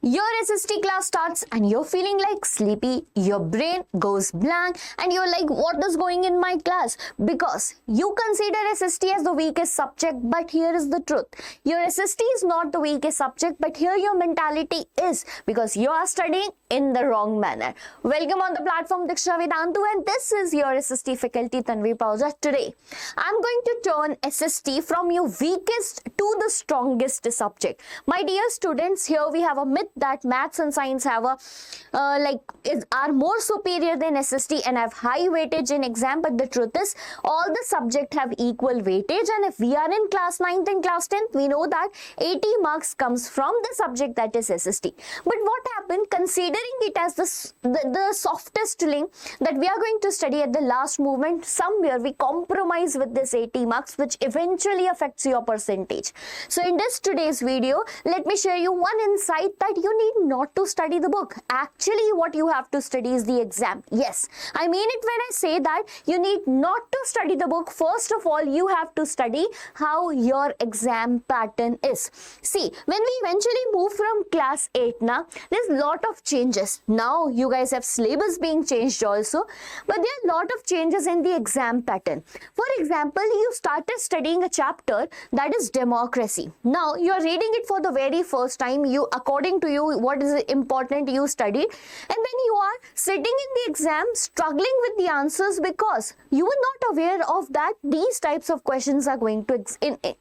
Your SST class starts and you're feeling like sleepy, your brain goes blank and you're like, what is going in my class? Because you consider SST as the weakest subject, but here is the truth. Your SST is not the weakest subject, but here your mentality is, because you are studying in the wrong manner. Welcome on the platform Diksha Vedantu, and this is your SST faculty Tanvi Ma'am. Today, I'm going to turn SST from your weakest to the strongest subject. My dear students, here we have a myth that maths and science have are more superior than SST and have high weightage in exam, but the truth is all the subjects have equal weightage, and if we are in class 9th and class 10th, we know that 80 marks comes from the subject that is SST. But what happened, considering it as the softest link that we are going to study at the last moment, somewhere we compromise with this 80 marks, which eventually affects your percentage. So in this today's video, let me share you one insight that you need not to study the book. Actually, what you have to study is the exam. Yes, I mean it when I say that you need not to study the book. First of all, you have to study how your exam pattern is. See, when we eventually move from class 8 now, there's a lot of changes. Now you guys have syllabus being changed also, but there are a lot of changes in the exam pattern. For example, you started studying a chapter that is democracy. Now you are reading it for the very first time. You, according to you, what is important you studied, and then you are sitting in the exam struggling with the answers because you were not aware of that these types of questions are going to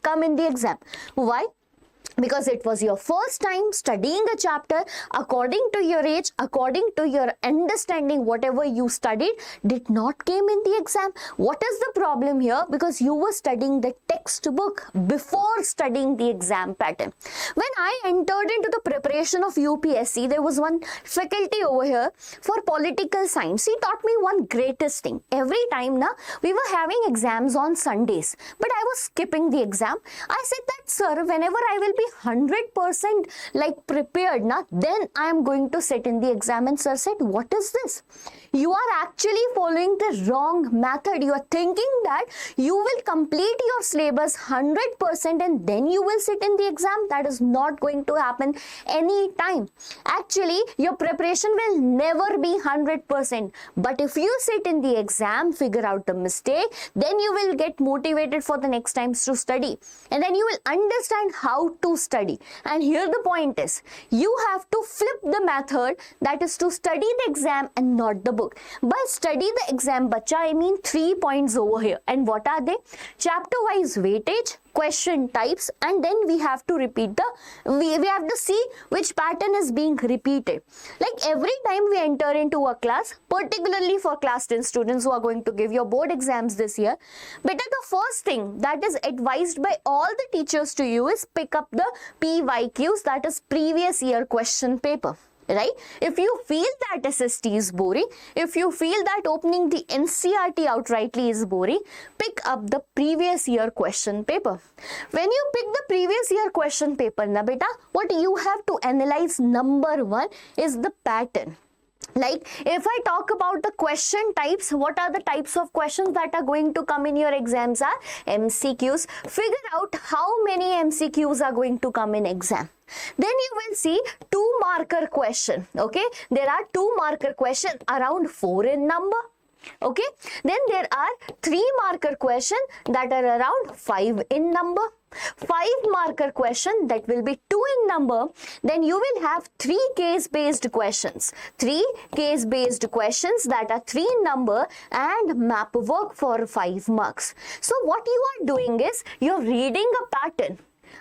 come in the exam. Why? Because it was your first time studying a chapter according to your age, according to your understanding. Whatever you studied did not came in the exam. What is the problem here? Because you were studying the textbook before studying the exam pattern. When I entered into the preparation of UPSC, there was one faculty over here for political science. He taught me one greatest thing. Every time now we were having exams on Sundays, but I was skipping the exam. I said that, sir, whenever I will be 100% like prepared now, then I am going to sit in the exam. And sir said, what is this? You are actually following the wrong method. You are thinking that you will complete your syllabus 100% and then you will sit in the exam. That is not going to happen any time. Actually, your preparation will never be 100%. But if you sit in the exam, figure out the mistake, then you will get motivated for the next times to study. And then you will understand how to study. And here the point is, you have to flip the method, that is to study the exam and not the book. By study the exam, bacha, I mean 3 points over here. And what are they? Chapter wise weightage, question types, and then we have to repeat we have to see which pattern is being repeated. Like every time we enter into a class, particularly for class 10 students who are going to give your board exams this year, better the first thing that is advised by all the teachers to you is pick up the PYQs, that is previous year question paper. Right? If you feel that SST is boring, if you feel that opening the NCERT outrightly is boring, pick up the previous year question paper. When you pick the previous year question paper, na beta, what you have to analyze, number one, is the pattern. Like if I talk about the question types, what are the types of questions that are going to come in your exams are MCQs. Figure out how many MCQs are going to come in exam. Then you will see 2 marker question. Okay, there are 2 marker questions, around 4 in number. Okay, then there are 3 marker question that are around 5 in number. 5 marker question that will be 2 in number. Then you will have 3 case based questions. 3 case based questions that are 3 in number and map work for 5 marks. So what you are doing is you are reading a pattern.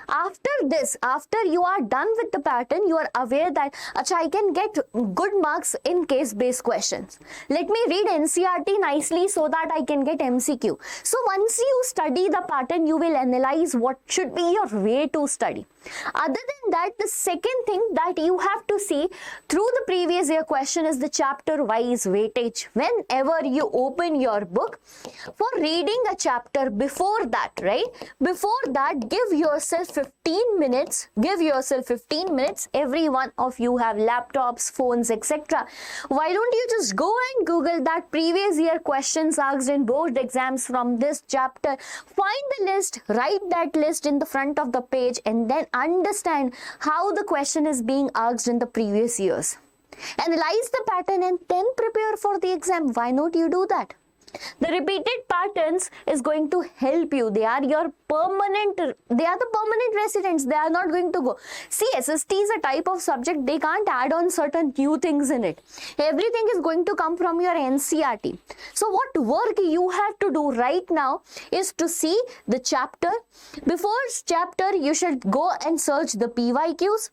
After this, after you are done with the pattern, you are aware that Acha, I can get good marks in case-based questions. Let me read NCERT nicely so that I can get MCQ. So once you study the pattern, you will analyze what should be your way to study. Other than that, the second thing that you have to see through the previous year question is the chapter wise weightage. Whenever you open your book, for reading a chapter before that, right? Before that, give yourself 15 minutes, give yourself 15 minutes. Every one of you have laptops, phones, etc. Why don't you just go and Google that previous year questions asked in board exams from this chapter, find the list, write that list in the front of the page, and then understand how the question is being asked in the previous years. Analyze the pattern and then prepare for the exam. Why not you do that? The repeated patterns is going to help you. They are the permanent residents. They are not going to go. See, SST is a type of subject, they can't add on certain new things in it. Everything is going to come from your NCERT. So what work you have to do right now is to see the chapter. Before chapter, you should go and search the PYQs.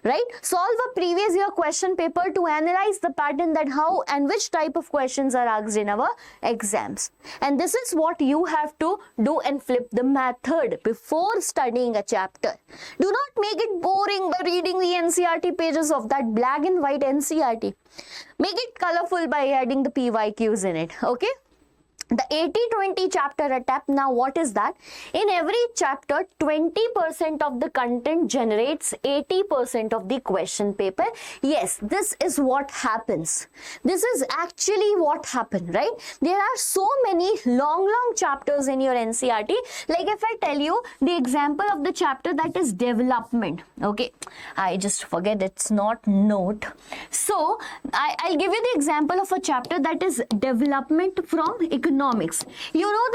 Right? Solve a previous year question paper to analyze the pattern that how and which type of questions are asked in our exams. And this is what you have to do and flip the method before studying a chapter. Do not make it boring by reading the NCERT pages of that black and white NCERT. Make it colorful by adding the PYQs in it. Okay? The 80-20 chapter attempt. Now what is that? In every chapter, 20% of the content generates 80% of the question paper. Yes, this is what happens. This is actually what happened, right? There are so many long chapters in your NCERT. Like if I tell you the example of the chapter that is development. Okay, I just forget, it's not note. So I'll give you the example of a chapter that is development from economics. You know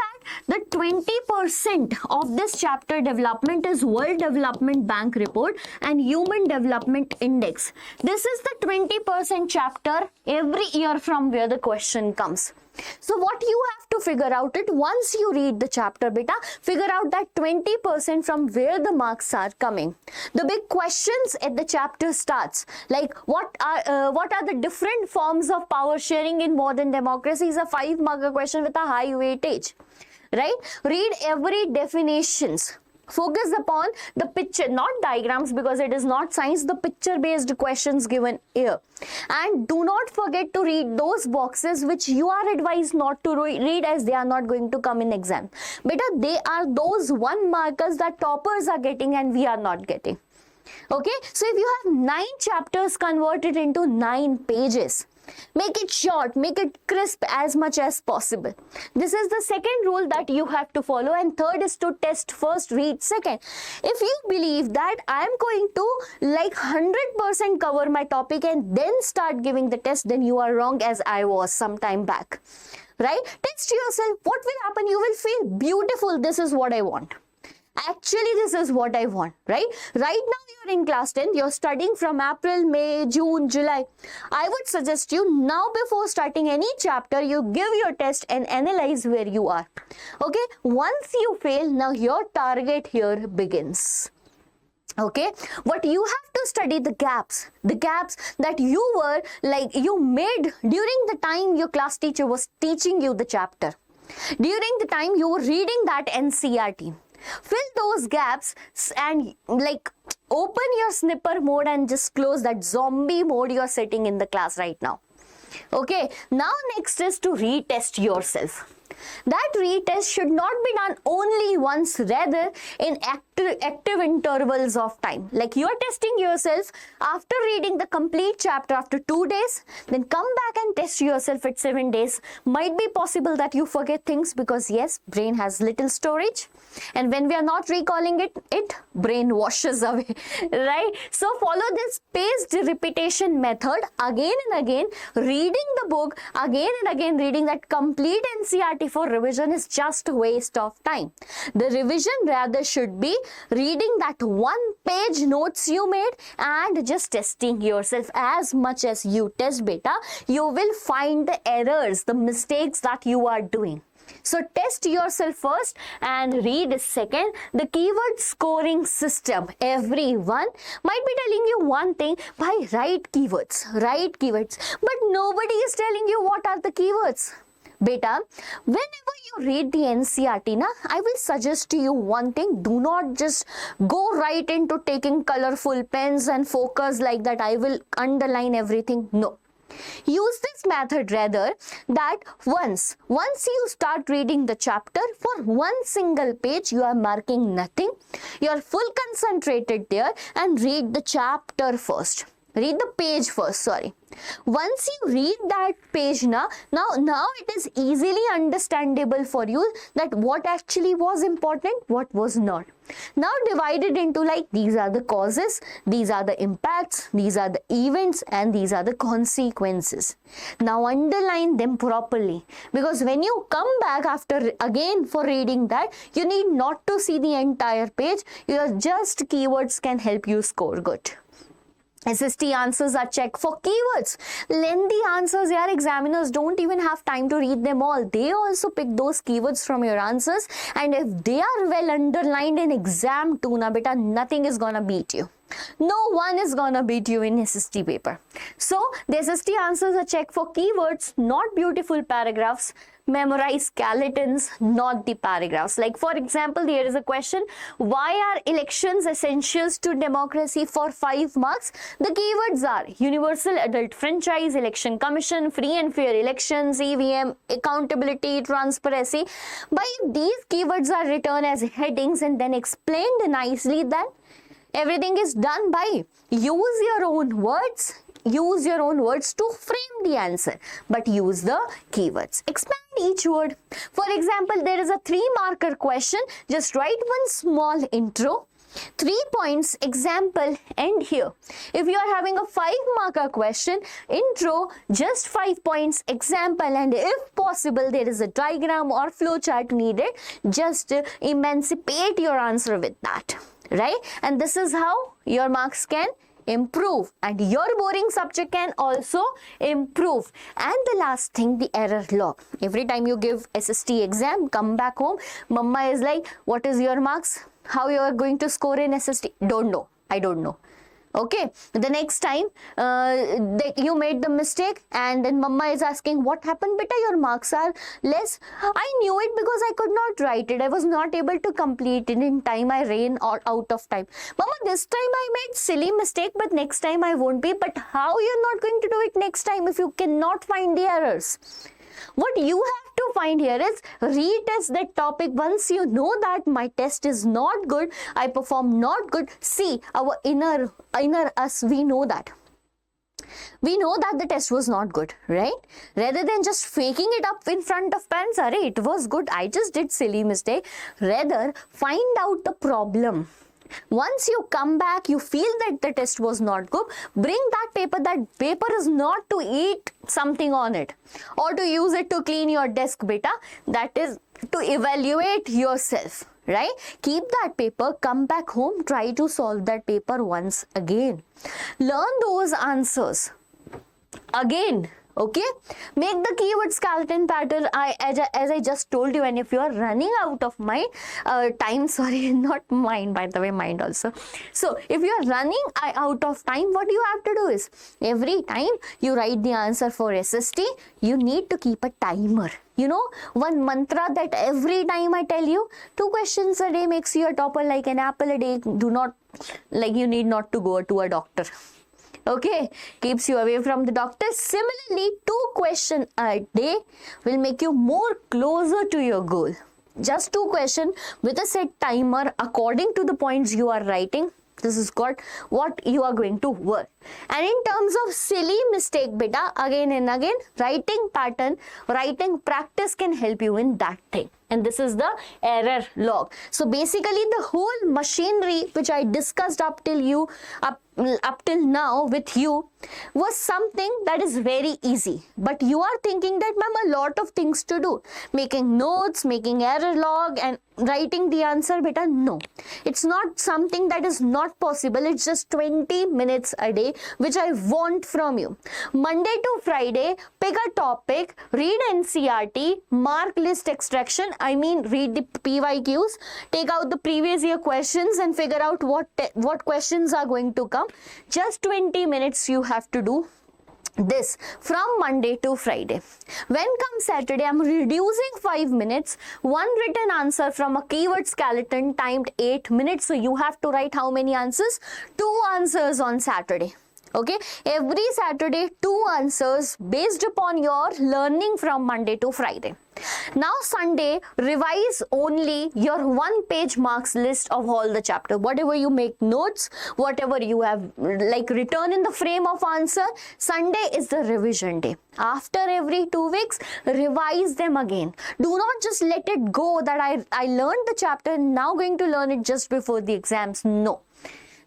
that the 20% of this chapter development is World Development Bank report and Human Development Index. This is the 20% chapter every year from where the question comes. So what you have to figure out it once you read the chapter, beta, figure out that 20% from where the marks are coming. The big questions at the chapter starts, like what are the different forms of power sharing in modern democracy is a 5-marker question with a high weightage, right? Read every definitions. Focus upon the picture, not diagrams, because it is not science, the picture based questions given here. And do not forget to read those boxes which you are advised not to read, as they are not going to come in exam. Beta, they are those 1 markers that toppers are getting and we are not getting. Okay, so if you have 9 chapters converted into 9 pages, make it short, make it crisp as much as possible. This is the second rule that you have to follow, and third is to test first, read second. If you believe that I am going to like 100% cover my topic and then start giving the test, then you are wrong, as I was some time back. Right? Test yourself. What will happen? You will feel beautiful. This is what I want. Actually, this is what I want, right? Right now, you're in class 10, you're studying from April, May, June, July. I would suggest you now, before starting any chapter, you give your test and analyze where you are. Okay? Once you fail, now your target here begins. Okay, but you have to study the gaps that you were like you made during the time your class teacher was teaching you the chapter, during the time you were reading that NCERT. Fill those gaps and like open your snipper mode and just close that zombie mode you're sitting in the class right now. Okay, now next is to retest yourself. That retest should not be done only once, rather in active intervals of time. Like you are testing yourself after reading the complete chapter after 2 days, then come back and test yourself at 7 days. Might be possible that you forget things because yes, brain has little storage, and when we are not recalling it brain washes away, right? So follow this spaced repetition method again and again, reading the book again and again. Reading that complete NCERT for revision is just a waste of time. The revision rather should be reading that 1-page notes you made and just testing yourself. As much as you test, beta, you will find the errors, the mistakes that you are doing. So test yourself first and read second. The keyword scoring system, everyone might be telling you one thing, by right keywords, but nobody is telling you what are the keywords. Beta, whenever you read the NCERT, I will suggest to you one thing. Do not just go right into taking colorful pens and focus like that I will underline everything. No. Use this method rather that once you start reading the chapter, for one single page you are marking nothing. You are full concentrated there and read the chapter first. Read the page first, sorry. Once you read that page now it is easily understandable for you that what actually was important, what was not. Now divide it into like these are the causes, these are the impacts, these are the events, and these are the consequences. Now underline them properly, because when you come back after again for reading that, you need not to see the entire page. Your just keywords can help you score good. SST answers are checked for keywords. Lengthy answers, your examiners don't even have time to read them all. They also pick those keywords from your answers, and if they are well underlined in exam too, na beta, nothing is gonna beat you. No one is gonna beat you in SST paper. So the SST answers are checked for keywords, not beautiful paragraphs. Memorize skeletons, not the paragraphs. Like for example, here is a question: why are elections essentials to democracy? For 5 marks, the keywords are universal adult franchise, election commission, free and fair elections, EVM, accountability, transparency. By these keywords are written as headings and then explained nicely, then everything is done by use your own words. Use your own words to frame the answer, but use the keywords. Expand each word. For example, there is a 3-marker question. Just write one small intro, 3 points, example, and here. If you are having a 5-marker question, intro, just 5 points, example, and if possible, there is a diagram or flowchart needed. Just emancipate your answer with that, right? And this is how your marks can improve, and your boring subject can also improve. And the last thing, the error log. Every time you give SST exam, come back home, mama is like, what is your marks? How you are going to score in SST? Don't know. I don't know. Okay, the next time you made the mistake and then mama is asking, what happened beta, your marks are less? I knew it because I could not write it. I was not able to complete it in time. I ran out of time. Mama, this time I made silly mistake, but next time I won't be. But how you're not going to do it next time if you cannot find the errors? What you have to find here is retest that topic. Once you know that my test is not good, I perform not good. See, our inner us, we know that. We know that the test was not good, right? Rather than just faking it up in front of parents, array, it was good, I just did silly mistake. Rather, find out the problem. Once you come back, you feel that the test was not good, bring that paper. That paper is not to eat something on it or to use it to clean your desk, beta. That is to evaluate yourself, right? Keep that paper, come back home, try to solve that paper once again. Learn those answers again. Okay, make the keyword skeleton pattern as I just told you. And if you are running out of my time, sorry, not mind, by the way, mind also. So if you are running out of time, what you have to do is every time you write the answer for SST, you need to keep a timer. You know, one mantra that every time I tell you, 2 questions a day makes you a topper like an apple a day. Do not, like, you need not to go to a doctor. Okay, keeps you away from the doctor. Similarly, 2 questions a day will make you more closer to your goal. Just 2 questions with a set timer according to the points you are writing. This is got what you are going to work. And in terms of silly mistake, beta, again and again, writing pattern, writing practice can help you in that thing. And this is the error log. So basically the whole machinery which I discussed up till now with you was something that is very easy. But you are thinking that, ma'am, a lot of things to do. Making notes, making error log and writing the answer, beta. No, it's not something that is not possible. It's just 20 minutes a day which I want from you. Monday to Friday, pick a topic, read NCERT, mark list extraction. I mean, read the PYQs, take out the previous year questions and figure out what questions are going to come. Just 20 minutes you have to do this from Monday to Friday. When comes Saturday, I'm reducing 5 minutes. One written answer from a keyword skeleton timed 8 minutes. So you have to write how many answers? 2 answers on Saturday. Okay, every Saturday 2 answers based upon your learning from Monday to Friday. Now Sunday, revise only your 1-page marks list of all the chapter. Whatever you make notes, whatever you have like written in the frame of answer, Sunday is the revision day. After every 2 weeks, revise them again. Do not just let it go that I learned the chapter and now going to learn it just before the exams. No.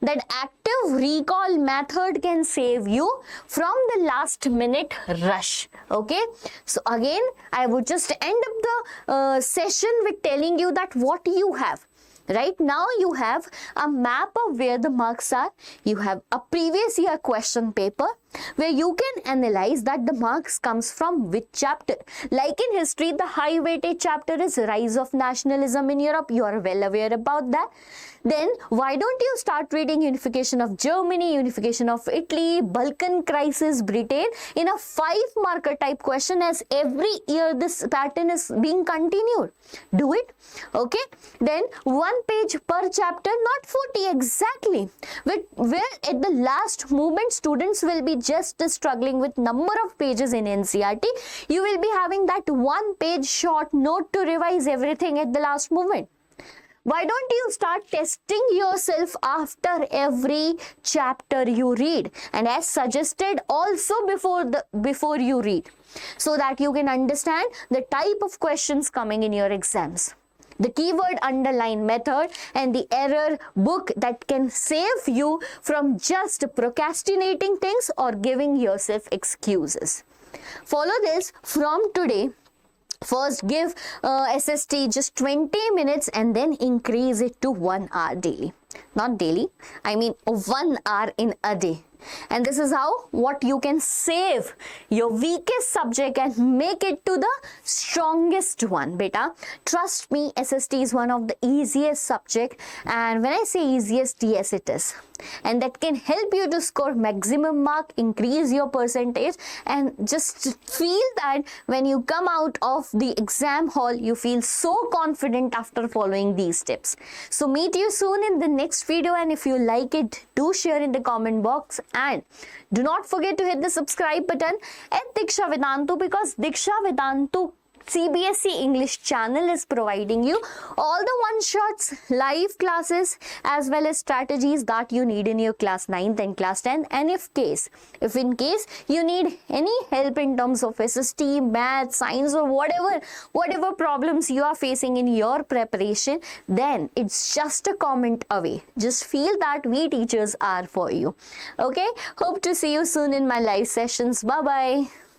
That active recall method can save you from the last minute rush. Okay, so again I would just end up the session with telling you that what you have. Right now you have a map of where the marks are. You have a previous year question paper where you can analyze that the marks comes from which chapter. Like in history, the high weightage chapter is Rise of Nationalism in Europe. You are well aware about that. Then why don't you start reading Unification of Germany, Unification of Italy, Balkan Crisis, Britain in a 5-marker type question, as every year this pattern is being continued. Do it. Okay. Then 1 page per chapter, not 40 exactly. Where at the last moment students will be just struggling with number of pages in NCERT, you will be having that 1-page short note to revise everything at the last moment. Why don't you start testing yourself after every chapter you read, and as suggested also before you read, so that you can understand the type of questions coming in your exams. The keyword underline method and the error book that can save you from just procrastinating things or giving yourself excuses. Follow this from today. First, give SST just 20 minutes and then increase it to 1 hour daily. Not daily, I mean 1 hour in a day. And this is how what you can save your weakest subject and make it to the strongest one. Beta, trust me, SST is one of the easiest subject, and when I say easiest, yes it is. And that can help you to score maximum mark, increase your percentage, and just feel that when you come out of the exam hall, you feel so confident after following these tips. So meet you soon in the next video, and if you like it, do share in the comment box, and do not forget to hit the subscribe button at Diksha Vedantu, because Diksha Vedantu CBSE English channel is providing you all the one-shots, live classes, as well as strategies that you need in your class 9th and class 10. And if in case you need any help in terms of SST, math, science, or whatever problems you are facing in your preparation, then it's just a comment away. Just feel that we teachers are for you. Okay, hope to see you soon in my live sessions. Bye bye.